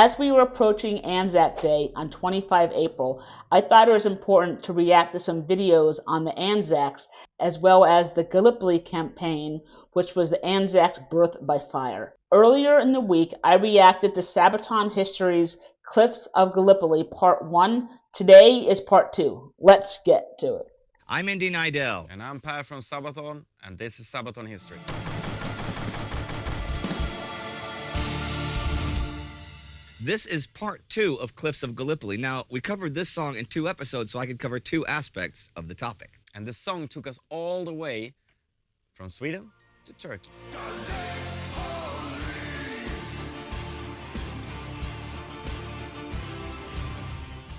As we were approaching ANZAC Day on 25 April, I thought it was important to react to some videos on the ANZACs as well as the Gallipoli campaign, which was the ANZAC's birth by fire. Earlier in the week, I reacted to Sabaton History's Cliffs of Gallipoli Part 1. Today is Part 2. Let's get to it. I'm neidell. And I'm Per from Sabaton, and this is Sabaton History. This is part 2 of Cliffs of Gallipoli. Now, we covered this song in 2 episodes, so I could cover 2 aspects of the topic. And the song took us all the way from Sweden to Turkey.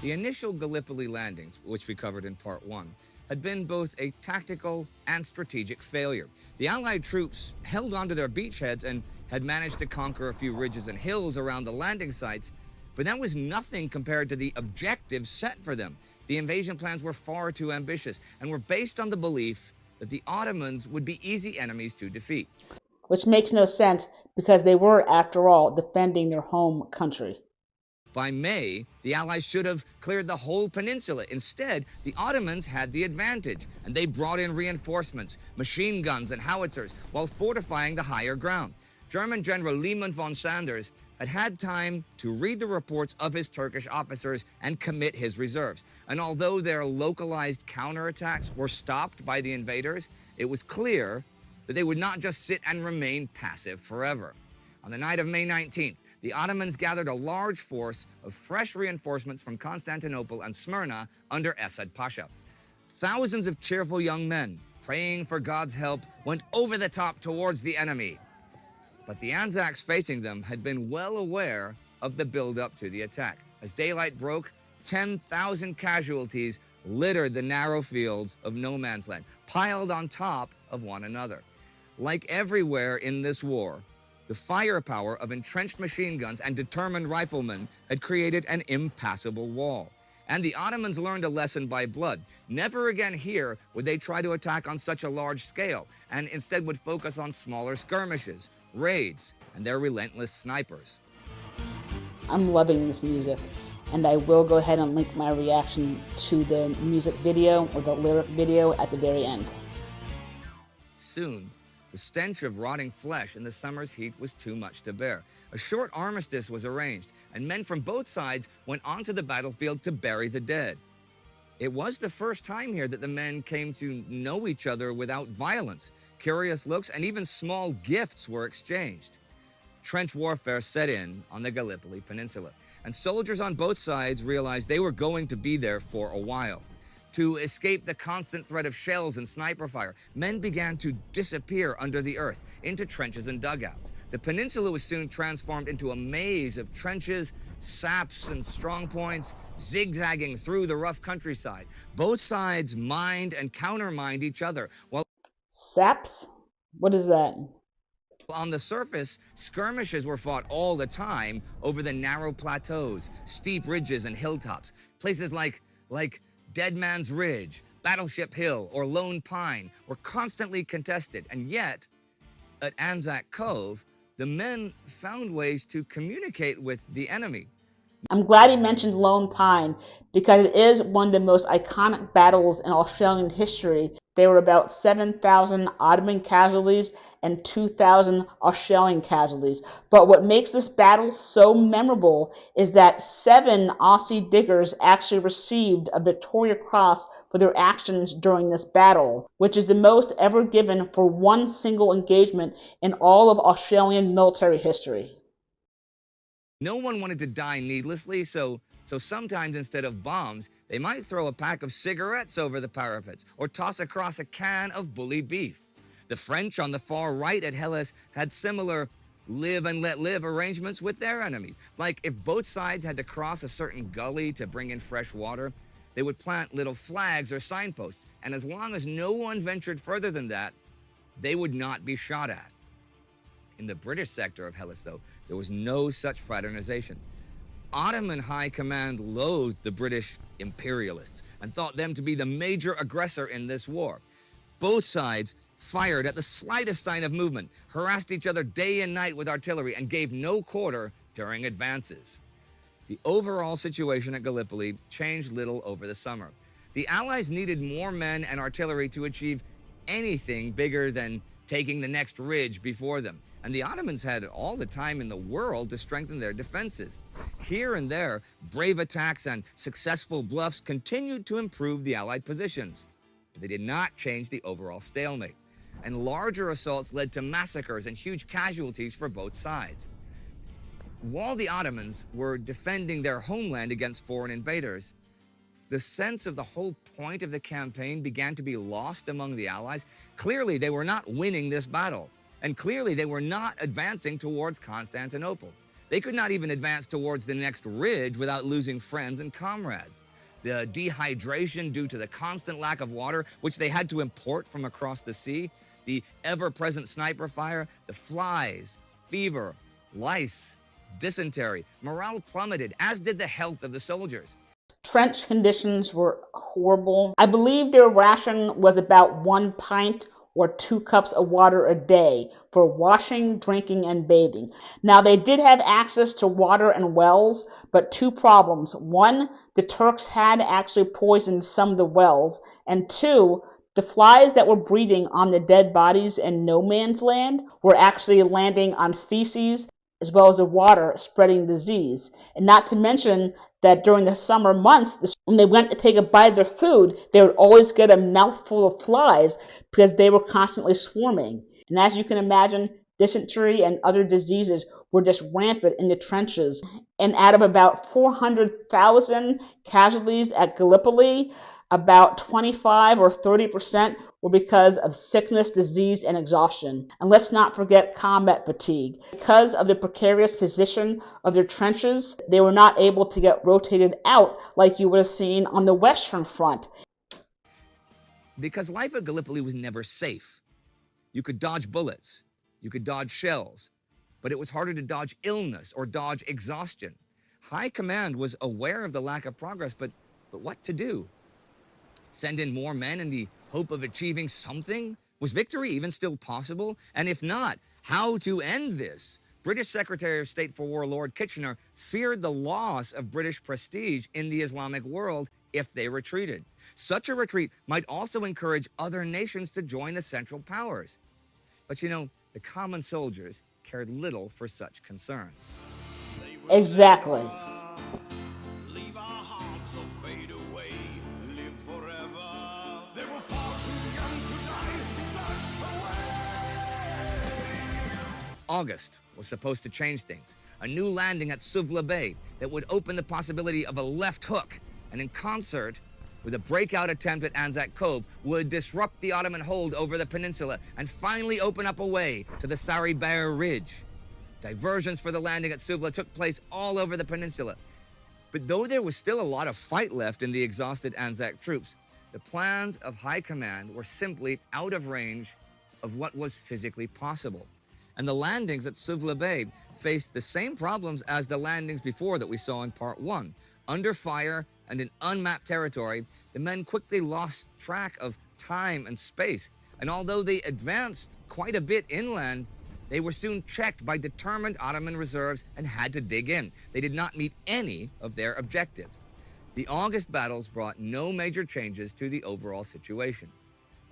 The initial Gallipoli landings, which we covered in part 1, had been both a tactical and strategic failure. The Allied troops held onto their beachheads and had managed to conquer a few ridges and hills around the landing sites, but that was nothing compared to the objectives set for them. The invasion plans were far too ambitious and were based on the belief that the Ottomans would be easy enemies to defeat. Which makes no sense because they were, after all, defending their home country. By May, the Allies should have cleared the whole peninsula. Instead, the Ottomans had the advantage, and they brought in reinforcements, machine guns and howitzers, while fortifying the higher ground. German General Liman von Sanders had had time to read the reports of his Turkish officers and commit his reserves. And although their localized counterattacks were stopped by the invaders, it was clear that they would not just sit and remain passive forever. On the night of May 19th, the Ottomans gathered a large force of fresh reinforcements from Constantinople and Smyrna under Esad Pasha. Thousands of cheerful young men, praying for God's help, went over the top towards the enemy. But the ANZACs facing them had been well aware of the build-up to the attack. As daylight broke, 10,000 casualties littered the narrow fields of no man's land, piled on top of one another. Like everywhere in this war, the firepower of entrenched machine guns and determined riflemen had created an impassable wall. And the Ottomans learned a lesson by blood. Never again here would they try to attack on such a large scale, and instead would focus on smaller skirmishes, raids, and their relentless snipers. I'm loving this music, and I will go ahead and link my reaction to the music video or the lyric video at the very end. Soon, the stench of rotting flesh in the summer's heat was too much to bear. A short armistice was arranged, and men from both sides went onto the battlefield to bury the dead. It was the first time here that the men came to know each other without violence. Curious looks and even small gifts were exchanged. Trench warfare set in on the Gallipoli Peninsula, and soldiers on both sides realized they were going to be there for a while. To escape the constant threat of shells and sniper fire, men began to disappear under the earth into trenches and dugouts. The peninsula was soon transformed into a maze of trenches, saps, and strong points, zigzagging through the rough countryside. Both sides mined and countermined each other, while Saps? What is that? on the surface, skirmishes were fought all the time over the narrow plateaus, steep ridges, and hilltops. Places like Dead Man's Ridge, Battleship Hill, or Lone Pine were constantly contested, and yet, at ANZAC Cove, the men found ways to communicate with the enemy. I'm glad he mentioned Lone Pine because it is one of the most iconic battles in Australian history. There were about 7,000 Ottoman casualties and 2,000 Australian casualties. But what makes this battle so memorable is that 7 Aussie diggers actually received a Victoria Cross for their actions during this battle, which is the most ever given for one single engagement in all of Australian military history. No one wanted to die needlessly, so sometimes instead of bombs, they might throw a pack of cigarettes over the parapets or toss across a can of bully beef. The French on the far right at Helles had similar live and let live arrangements with their enemies. Like if both sides had to cross a certain gully to bring in fresh water, they would plant little flags or signposts, and as long as no one ventured further than that, they would not be shot at. In the British sector of Helles, though, there was no such fraternization. Ottoman high command loathed the British imperialists and thought them to be the major aggressor in this war. Both sides fired at the slightest sign of movement, harassed each other day and night with artillery, and gave no quarter during advances. The overall situation at Gallipoli changed little over the summer. The Allies needed more men and artillery to achieve anything bigger than taking the next ridge before them, and the Ottomans had all the time in the world to strengthen their defenses. Here and there, brave attacks and successful bluffs continued to improve the Allied positions, but they did not change the overall stalemate, and larger assaults led to massacres and huge casualties for both sides. While the Ottomans were defending their homeland against foreign invaders, the sense of the whole point of the campaign began to be lost among the Allies. Clearly, they were not winning this battle, and clearly they were not advancing towards Constantinople. They could not even advance towards the next ridge without losing friends and comrades. The dehydration due to the constant lack of water, which they had to import from across the sea, the ever-present sniper fire, the flies, fever, lice, dysentery, morale plummeted, as did the health of the soldiers. Trench conditions were horrible. I believe their ration was about 1 pint or 2 cups of water a day for washing, drinking, and bathing. Now, they did have access to water and wells, but 2 problems. 1, the Turks had actually poisoned some of the wells, and 2, the flies that were breeding on the dead bodies in no man's land were actually landing on feces as well as the water, spreading disease. And not to mention that during the summer months, when they went to take a bite of their food, they would always get a mouthful of flies because they were constantly swarming. And as you can imagine, dysentery and other diseases were just rampant in the trenches. And out of about 400,000 casualties at Gallipoli, about 25 or 30% were because of sickness, disease, and exhaustion. And let's not forget combat fatigue. Because of the precarious position of their trenches, they were not able to get rotated out like you would have seen on the Western Front. Because life at Gallipoli was never safe. You could dodge bullets, you could dodge shells, but it was harder to dodge illness or dodge exhaustion. High command was aware of the lack of progress, but what to do? Send in more men in the hope of achieving something? Was victory even still possible? And if not, how to end this? British Secretary of State for War Lord Kitchener feared the loss of British prestige in the Islamic world if they retreated. Such a retreat might also encourage other nations to join the Central Powers. But you know, the common soldiers cared little for such concerns. Exactly. Leave our hearts or fade away, live forever. They were far too young to die in such a way. August was supposed to change things. A new landing at Suvla Bay that would open the possibility of a left hook, and in concert with a breakout attempt at ANZAC Cove, would disrupt the Ottoman hold over the peninsula and finally open up a way to the Sarıyer Ridge. Diversions for the landing at Suvla took place all over the peninsula. But though there was still a lot of fight left in the exhausted ANZAC troops, the plans of high command were simply out of range of what was physically possible. And the landings at Suvla Bay faced the same problems as the landings before that we saw in Part 1. Under fire and in unmapped territory, the men quickly lost track of time and space. And although they advanced quite a bit inland, they were soon checked by determined Ottoman reserves and had to dig in. They did not meet any of their objectives. The August battles brought no major changes to the overall situation.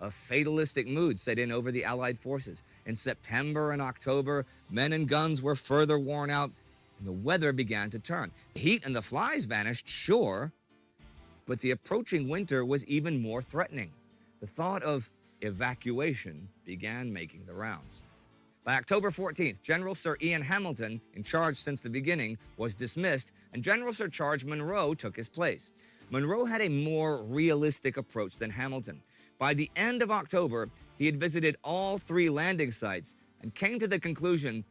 A fatalistic mood set in over the Allied forces. In September and October, men and guns were further worn out, and the weather began to turn. The heat and the flies vanished, sure, but the approaching winter was even more threatening. The thought of evacuation began making the rounds. By October 14th, General Sir Ian Hamilton, in charge since the beginning, was dismissed, and General Sir Charles Munro took his place. Munro had a more realistic approach than Hamilton. By the end of October, he had visited all 3 landing sites and came to the conclusion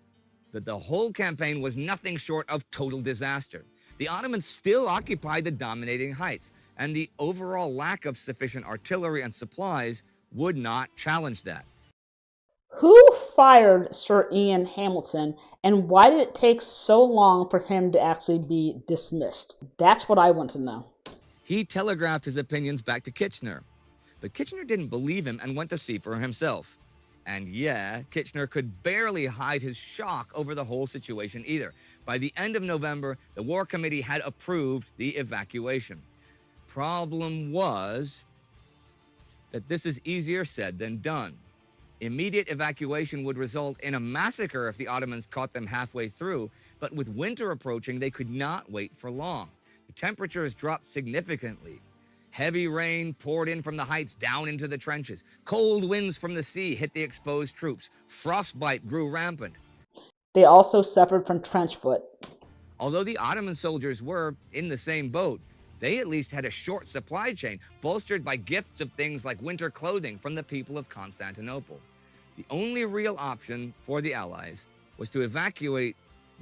that the whole campaign was nothing short of total disaster. The Ottomans still occupied the dominating heights, and the overall lack of sufficient artillery and supplies would not challenge that. Who fired Sir Ian Hamilton, and why did it take so long for him to actually be dismissed? That's what I want to know. He telegraphed his opinions back to Kitchener, but Kitchener didn't believe him and went to see for himself. And yeah, Kitchener could barely hide his shock over the whole situation either. By the end of November, the War Committee had approved the evacuation. Problem was that this is easier said than done. Immediate evacuation would result in a massacre if the Ottomans caught them halfway through, but with winter approaching, they could not wait for long. The temperatures dropped significantly. Heavy rain poured in from the heights down into the trenches. Cold winds from the sea hit the exposed troops. Frostbite grew rampant. They also suffered from trench foot. Although the Ottoman soldiers were in the same boat, they at least had a short supply chain, bolstered by gifts of things like winter clothing from the people of Constantinople. The only real option for the Allies was to evacuate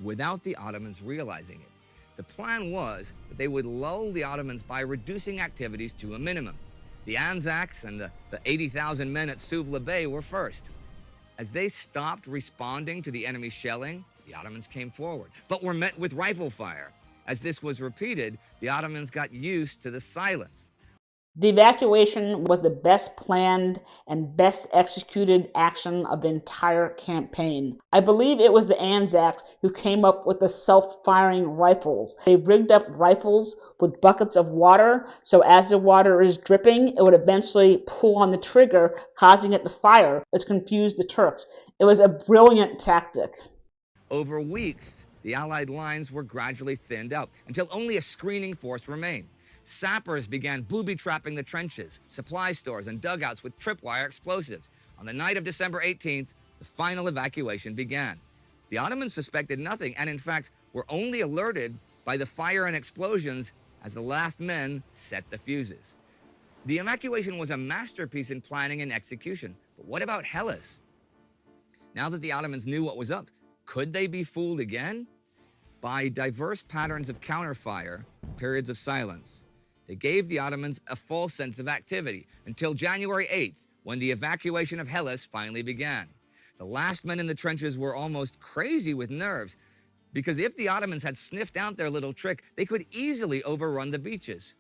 without the Ottomans realizing it. The plan was that they would lull the Ottomans by reducing activities to a minimum. The ANZACs and the 80,000 men at Suvla Bay were first. As they stopped responding to the enemy's shelling, the Ottomans came forward, but were met with rifle fire. As this was repeated, the Ottomans got used to the silence. The evacuation was the best planned and best executed action of the entire campaign. I believe it was the ANZACs who came up with the self-firing rifles. They rigged up rifles with buckets of water, so as the water is dripping, it would eventually pull on the trigger, causing it to fire, which confused the Turks. It was a brilliant tactic. Over weeks, the Allied lines were gradually thinned out until only a screening force remained. Sappers began booby-trapping the trenches, supply stores, and dugouts with tripwire explosives. On the night of December 18th, the final evacuation began. The Ottomans suspected nothing and, in fact, were only alerted by the fire and explosions as the last men set the fuses. The evacuation was a masterpiece in planning and execution. But what about Hellas? Now that the Ottomans knew what was up, could they be fooled again? By diverse patterns of counterfire, periods of silence, they gave the Ottomans a false sense of activity until January 8th, when the evacuation of Hellas finally began. The last men in the trenches were almost crazy with nerves, because if the Ottomans had sniffed out their little trick, they could easily overrun the beaches.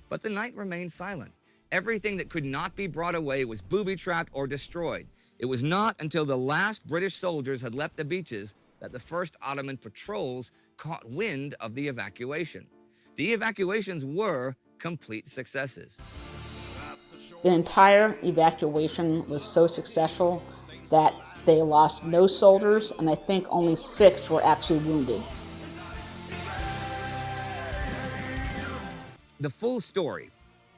But the night remained silent. Everything that could not be brought away was booby-trapped or destroyed. It was not until the last British soldiers had left the beaches that the first Ottoman patrols caught wind of the evacuation. The evacuations were complete successes. The entire evacuation was so successful that they lost no soldiers, and I think only 6 were actually wounded. The full story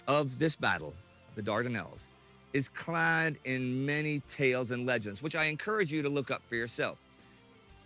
of this battle, the Dardanelles, is clad in many tales and legends, which I encourage you to look up for yourself.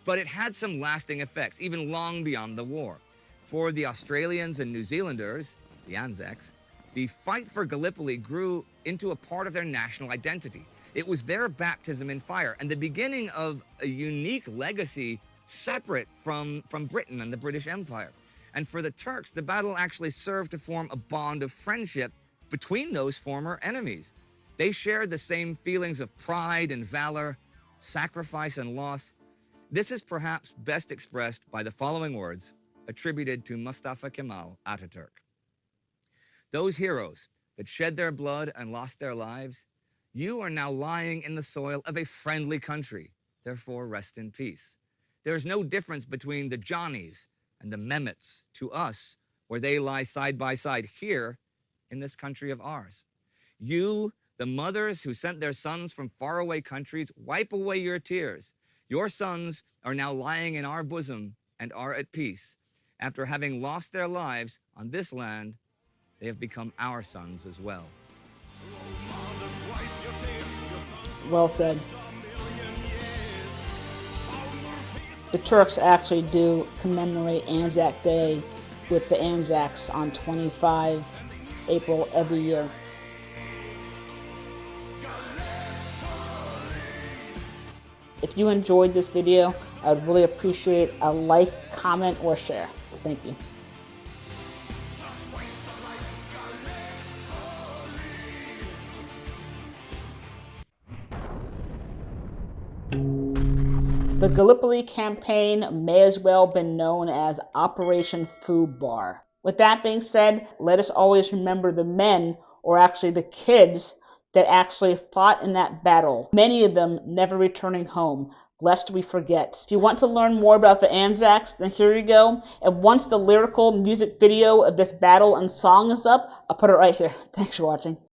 But it had some lasting effects, even long beyond the war. For the Australians and New Zealanders, the ANZACs, the fight for Gallipoli grew into a part of their national identity. It was their baptism in fire and the beginning of a unique legacy separate from Britain and the British Empire. And for the Turks, the battle actually served to form a bond of friendship between those former enemies. They shared the same feelings of pride and valor, sacrifice and loss. This is perhaps best expressed by the following words attributed to Mustafa Kemal Ataturk. Those heroes that shed their blood and lost their lives, you are now lying in the soil of a friendly country. Therefore, rest in peace. There is no difference between the Johnnies and the Mehmets to us, where they lie side by side here in this country of ours. You, the mothers who sent their sons from faraway countries, wipe away your tears. Your sons are now lying in our bosom and are at peace. After having lost their lives on this land, they have become our sons as well. Well said. The Turks actually do commemorate Anzac Day with the Anzacs on 25 April every year. If you enjoyed this video, I would really appreciate a like, comment, or share. Thank you. The Gallipoli campaign may as well have been known as Operation Food Bar. With that being said, let us always remember the men, or actually the kids, that actually fought in that battle, many of them never returning home, lest we forget. If you want to learn more about the ANZACs, then here you go. And once the lyrical music video of this battle and song is up, I'll put it right here. Thanks for watching.